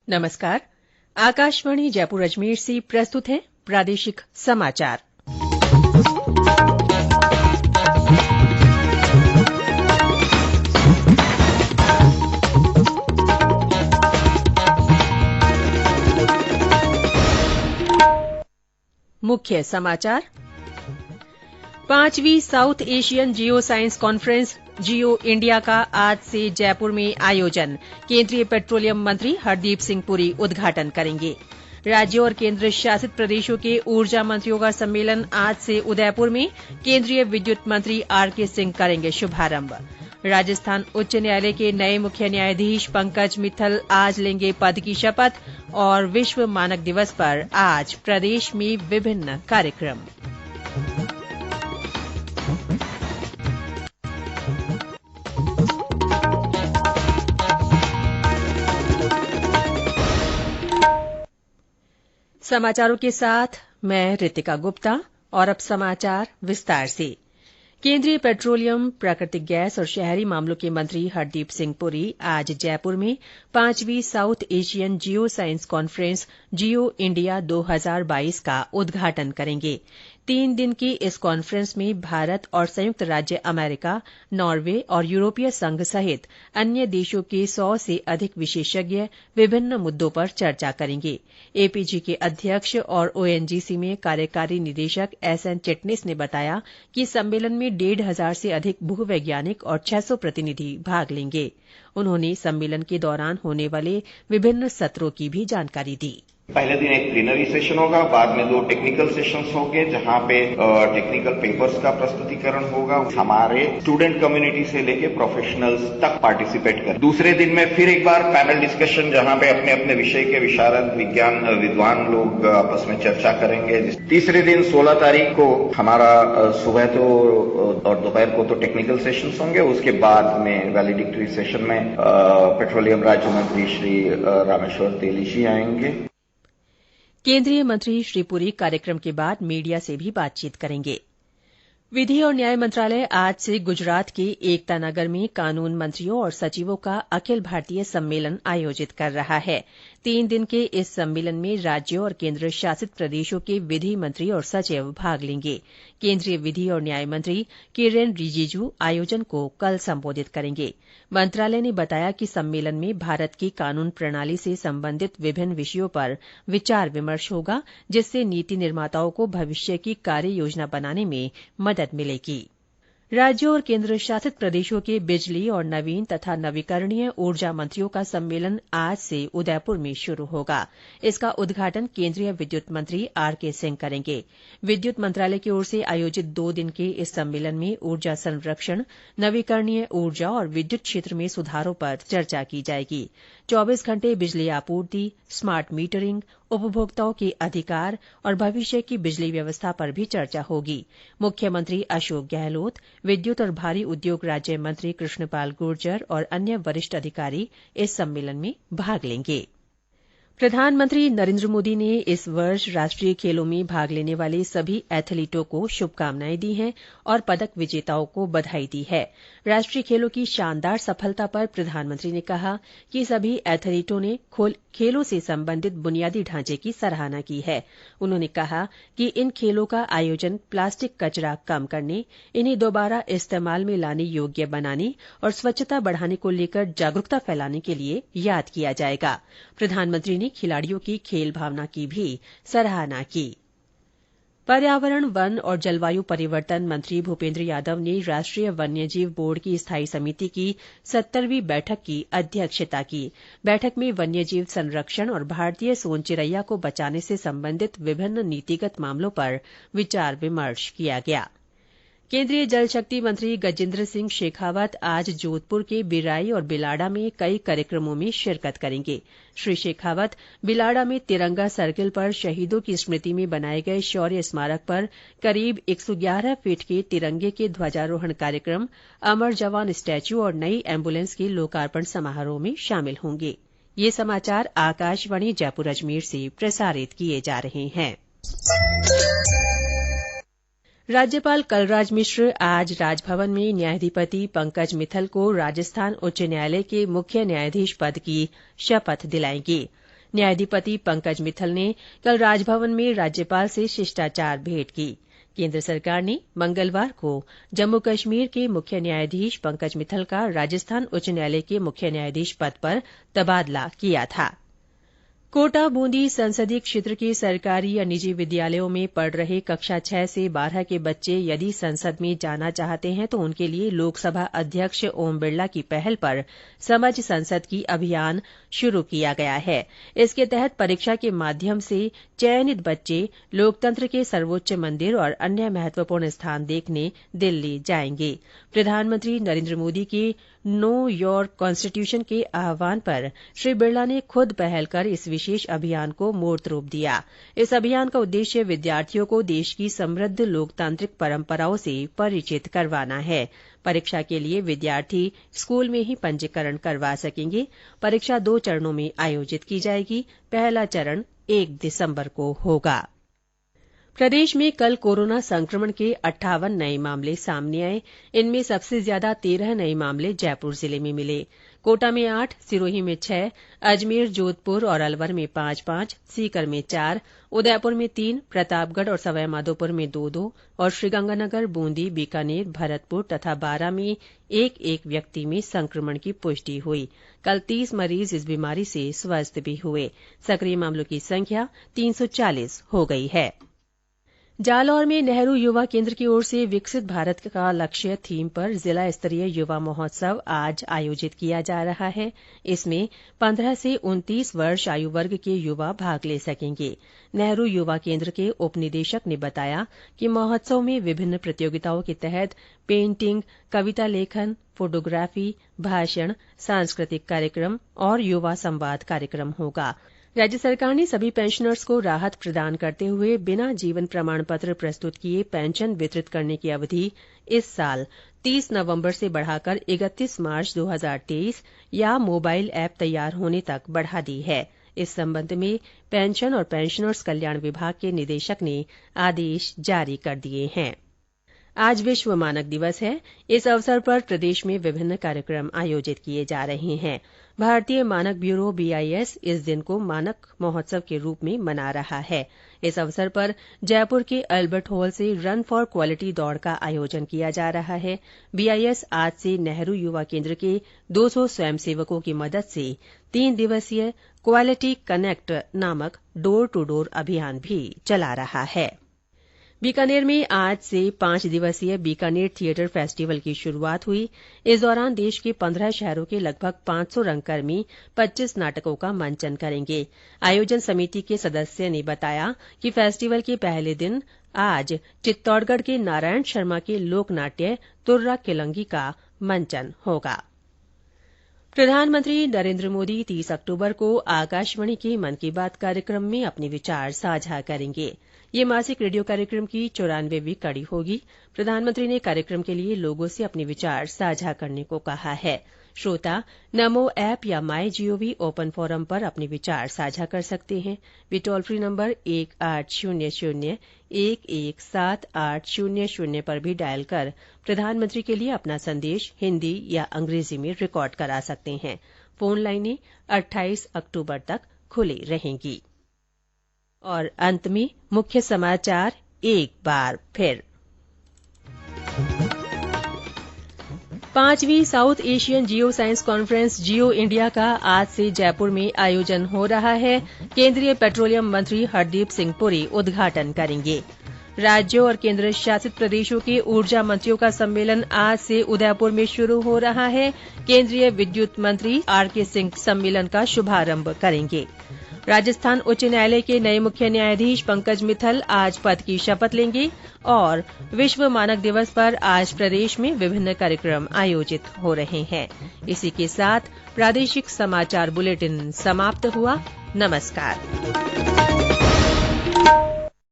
नमस्कार। आकाशवाणी जयपुर अजमेर से प्रस्तुत है प्रादेशिक समाचार। मुख्य समाचार। 5वीं South Asian geo science conference geo India का आज से जयपुर में आयोजन। केंद्रीय पेट्रोलियम मंत्री हरदीप सिंह पुरी उद्घाटन करेंगे। राज्यों और केंद्र शासित प्रदेशों के ऊर्जा मंत्रियों का सम्मेलन आज से उदयपुर में। केंद्रीय विद्युत मंत्री आरके सिंह करेंगे शुभारंभ। राजस्थान उच्च न्यायालय के नए मुख्य न्यायाधीश पंकज मित्तल आज लेंगे पद की शपथ। और विश्व मानक दिवस पर आज प्रदेश में विभिन्न कार्यक्रम। समाचारों के साथ मैं रितिका गुप्ता। और अब समाचार विस्तार से। केंद्रीय पेट्रोलियम, प्राकृतिक गैस और शहरी मामलों के मंत्री हरदीप सिंह पुरी आज जयपुर में 5वीं South Asian geo science conference geo India 2022 का उद्घाटन करेंगे। 3 दिन की इस कॉन्फ्रेंस में भारत और संयुक्त राज्य अमेरिका, नॉर्वे और यूरोपीय संघ सहित अन्य देशों के 100 से अधिक विशेषज्ञ विभिन्न मुद्दों पर चर्चा करेंगे। एपीजी के अध्यक्ष और ओएनजीसी में कार्यकारी निदेशक एसएन चिटनिस ने बताया कि सम्मेलन में 1,500 से अधिक भूवैज्ञानिक और 600 प्रतिनिधि भाग लेंगे। उन्होंने सम्मेलन के दौरान होने वाले विभिन्न सत्रों की भी जानकारी दी। पहले दिन एक प्लीनरी सेशन होगा, बाद में 2 टेक्निकल सेशंस होंगे जहां पे टेक्निकल पेपर्स का प्रस्तुतिकरण होगा। हमारे स्टूडेंट कम्युनिटी से लेके प्रोफेशनल्स तक पार्टिसिपेट कर। दूसरे दिन में फिर एक बार पैनल डिस्कशन जहां पे अपने अपने विषय के विशारद विद्वान लोग आपस में चर्चा करेंगे। तीसरे दिन 16 तारीख को हमारा सुबह तो और दोपहर को तो टेक्निकल सेशंस होंगे। उसके बाद में वैलिडिक्टरी सेशन में पेट्रोलियम राज्य मंत्री श्री रामेश्वर तेली जी आएंगे। केंद्रीय मंत्री श्री पुरी कार्यक्रम के बाद मीडिया से भी बातचीत करेंगे। विधि और न्याय मंत्रालय आज से गुजरात के एकता नगर में कानून मंत्रियों और सचिवों का अखिल भारतीय सम्मेलन आयोजित कर रहा है। 3 दिन के इस सम्मेलन में राज्यों और केंद्र शासित प्रदेशों के विधि मंत्री और सचिव भाग लेंगे। केंद्रीय विधि और न्याय मंत्री किरेन रिजिजू आयोजन को कल संबोधित करेंगे। मंत्रालय ने बताया कि सम्मेलन में भारत की कानून प्रणाली से संबंधित विभिन्न विषयों पर विचार विमर्श होगा, जिससे नीति निर्माताओं को भविष्य की कार्य योजना बनाने में मदद मिलेगी। राज्यों और केंद्र शासित प्रदेशों के बिजली और नवीन तथा नवीकरणीय ऊर्जा मंत्रियों का सम्मेलन आज से उदयपुर में शुरू होगा। इसका उद्घाटन केंद्रीय विद्युत मंत्री आरके सिंह करेंगे। विद्युत मंत्रालय की ओर से आयोजित 2 दिन के इस सम्मेलन में ऊर्जा संरक्षण, नवीकरणीय ऊर्जा और विद्युत क्षेत्र में सुधारों पर चर्चा की जाएगी। 24 घंटे बिजली आपूर्ति, स्मार्ट मीटरिंग, उपभोक्ताओं के अधिकार और भविष्य की बिजली व्यवस्था पर भी चर्चा होगी। मुख्यमंत्री अशोक गहलोत, विद्युत और भारी उद्योग राज्य मंत्री कृष्णपाल गुर्जर और अन्य वरिष्ठ अधिकारी इस सम्मेलन में भाग लेंगे। प्रधानमंत्री नरेंद्र मोदी ने इस वर्ष राष्ट्रीय खेलों में भाग लेने वाले सभी एथलीटों को शुभकामनाएं दी हैं और पदक विजेताओं को बधाई दी है। राष्ट्रीय खेलों की शानदार सफलता पर प्रधानमंत्री ने कहा कि सभी एथलीटों ने खेलों से संबंधित बुनियादी ढांचे की सराहना की है। उन्होंने कहा कि इन खेलों का आयोजन प्लास्टिक कचरा कम करने, इन्हें दोबारा इस्तेमाल में लाने योग्य बनाने और स्वच्छता बढ़ाने को लेकर जागरूकता फैलाने के लिए याद किया जाएगा। प्रधानमंत्री ने खिलाड़ियों की खेल भावना की भी सराहना की। पर्यावरण, वन और जलवायु परिवर्तन मंत्री भूपेंद्र यादव ने राष्ट्रीय वन्यजीव बोर्ड की स्थायी समिति की 70वीं बैठक की अध्यक्षता की। बैठक में वन्यजीव संरक्षण और भारतीय सोन चिरैया को बचाने से संबंधित विभिन्न नीतिगत मामलों पर विचार विमर्श किया गया। केंद्रीय जल शक्ति मंत्री गजेंद्र सिंह शेखावत आज जोधपुर के बिराई और बिलाड़ा में कई कार्यक्रमों में शिरकत करेंगे। श्री शेखावत बिलाड़ा में तिरंगा सर्किल पर शहीदों की स्मृति में बनाए गए शौर्य स्मारक पर करीब 111 फीट के तिरंगे के ध्वजारोहण कार्यक्रम, अमर जवान स्टैच्यू और नई एम्बुलेंस के लोकार्पण समारोह में शामिल होंगे। ये समाचार आकाशवाणी जयपुर अजमेर से प्रसारित किए जा रहे हैं। राज्यपाल कलराज मिश्र आज राजभवन में न्यायाधिपति पंकज मित्तल को राजस्थान उच्च न्यायालय के मुख्य न्यायाधीश पद की शपथ दिलाएंगे। न्यायाधिपति पंकज मित्तल ने कल राजभवन में राज्यपाल से शिष्टाचार भेंट की। केन्द्र सरकार ने मंगलवार को जम्मू कश्मीर के मुख्य न्यायाधीश पंकज मित्तल का राजस्थान उच्च न्यायालय के मुख्य न्यायाधीश पद पर तबादला किया था। कोटा बूंदी संसदीय क्षेत्र के सरकारी या निजी विद्यालयों में पढ़ रहे कक्षा 6 से 12 के बच्चे यदि संसद में जाना चाहते हैं तो उनके लिए लोकसभा अध्यक्ष ओम बिरला की पहल पर समझ संसद की अभियान शुरू किया गया है। इसके तहत परीक्षा के माध्यम से चयनित बच्चे लोकतंत्र के सर्वोच्च मंदिर और अन्य महत्वपूर्ण स्थान देखने दिल्ली जाएंगे। प्रधानमंत्री नरेन्द्र मोदी के नो योर कॉन्स्टिट्यूशन के आह्वान पर श्री बिरला ने खुद पहल कर इस विशेष अभियान को मूर्त रूप दिया। इस अभियान का उद्देश्य विद्यार्थियों को देश की समृद्ध लोकतांत्रिक परंपराओं से परिचित करवाना है। परीक्षा के लिए विद्यार्थी स्कूल में ही पंजीकरण करवा सकेंगे। परीक्षा 2 चरणों में आयोजित की जाएगी। पहला चरण 1 दिसंबर को होगा। प्रदेश में कल कोरोना संक्रमण के 58 नए मामले सामने आए। इनमें सबसे ज्यादा 13 नए मामले जयपुर जिले में मिले। कोटा में 8, सिरोही में 6, अजमेर, जोधपुर और अलवर में 5-5, सीकर में 4, उदयपुर में 3, प्रतापगढ़ और सवाईमाधोपुर में 2-2 और श्रीगंगानगर, बूंदी, बीकानेर, भरतपुर तथा बारां में 1-1 व्यक्ति में संक्रमण की पुष्टि हुई। कल 30 मरीज इस बीमारी से स्वस्थ भी हुए। सक्रिय मामलों की संख्या 340 हो गई है। जालौर में नेहरू युवा केन्द्र की ओर से विकसित भारत का लक्ष्य थीम पर जिला स्तरीय युवा महोत्सव आज आयोजित किया जा रहा है। इसमें 15 से 29 वर्ष आयु वर्ग के युवा भाग ले सकेंगे। नेहरू युवा केन्द्र के उप निदेशक ने बताया कि महोत्सव में विभिन्न प्रतियोगिताओं के तहत पेंटिंग, कविता लेखन, फोटोग्राफी, भाषण, सांस्कृतिक कार्यक्रम और युवा संवाद कार्यक्रम होगा। राज्य सरकार ने सभी पेंशनर्स को राहत प्रदान करते हुए बिना जीवन प्रमाण पत्र प्रस्तुत किए पेंशन वितरित करने की अवधि इस साल 30 नवंबर से बढ़ाकर 31 मार्च 2023 या मोबाइल ऐप तैयार होने तक बढ़ा दी है। इस संबंध में पेंशन और पेंशनर्स कल्याण विभाग के निदेशक ने आदेश जारी कर दिए हैं। आज विश्व मानक दिवस है। इस अवसर पर प्रदेश में विभिन्न कार्यक्रम आयोजित किए जा रहे हैं। भारतीय मानक ब्यूरो BIS इस दिन को मानक महोत्सव के रूप में मना रहा है। इस अवसर पर जयपुर के अल्बर्ट हॉल से रन फॉर क्वालिटी दौड़ का आयोजन किया जा रहा है। BIS आज से नेहरू युवा केन्द्र के 200 स्वयंसेवकों की मदद से 3 दिवसीय क्वालिटी कनेक्ट नामक डोर टू डोर अभियान भी चला रहा है। बीकानेर में आज से 5 दिवसीय बीकानेर थियेटर फेस्टिवल की शुरूआत हुई। इस दौरान देश के 15 शहरों के लगभग 500 रंगकर्मी 25 नाटकों का मंचन करेंगे। आयोजन समिति के सदस्य ने बताया कि फेस्टिवल के पहले दिन आज चित्तौड़गढ़ के नारायण शर्मा के लोकनाट्य तुर्रा किलंगी का मंचन होगा। प्रधानमंत्री नरेन्द्र मोदी 30 अक्टूबर को आकाशवाणी के मन की बात कार्यक्रम में अपने विचार साझा करेंगे। ये मासिक रेडियो कार्यक्रम की 94वीं कड़ी होगी। प्रधानमंत्री ने कार्यक्रम के लिए लोगों से अपने विचार साझा करने को कहा है। श्रोता नमो ऐप या माई जीओवी ओपन फोरम पर अपने विचार साझा कर सकते हैं। वे टोल फ्री नंबर 1800-117800 पर भी डायल कर प्रधानमंत्री के लिए अपना संदेश हिन्दी या अंग्रेजी में रिकॉर्ड करा सकते हैं। फोन लाइनें 28 अक्टूबर तक खुली रहेंगी। और अंत में मुख्य समाचार एक बार फिर। 5वीं South Asian geo science conference geo India का आज से जयपुर में आयोजन हो रहा है। केंद्रीय पेट्रोलियम मंत्री हरदीप सिंह पुरी उद्घाटन करेंगे। राज्यों और केंद्र शासित प्रदेशों के ऊर्जा मंत्रियों का सम्मेलन आज से उदयपुर में शुरू हो रहा है। केंद्रीय विद्युत मंत्री RK सिंह सम्मेलन का शुभारंभ करेंगे। राजस्थान उच्च न्यायालय के नए मुख्य न्यायाधीश पंकज मित्तल आज पद की शपथ लेंगे। और विश्व मानक दिवस पर आज प्रदेश में विभिन्न कार्यक्रम आयोजित हो रहे हैं। इसी के साथ प्रादेशिक समाचार बुलेटिन समाप्त हुआ। नमस्कार।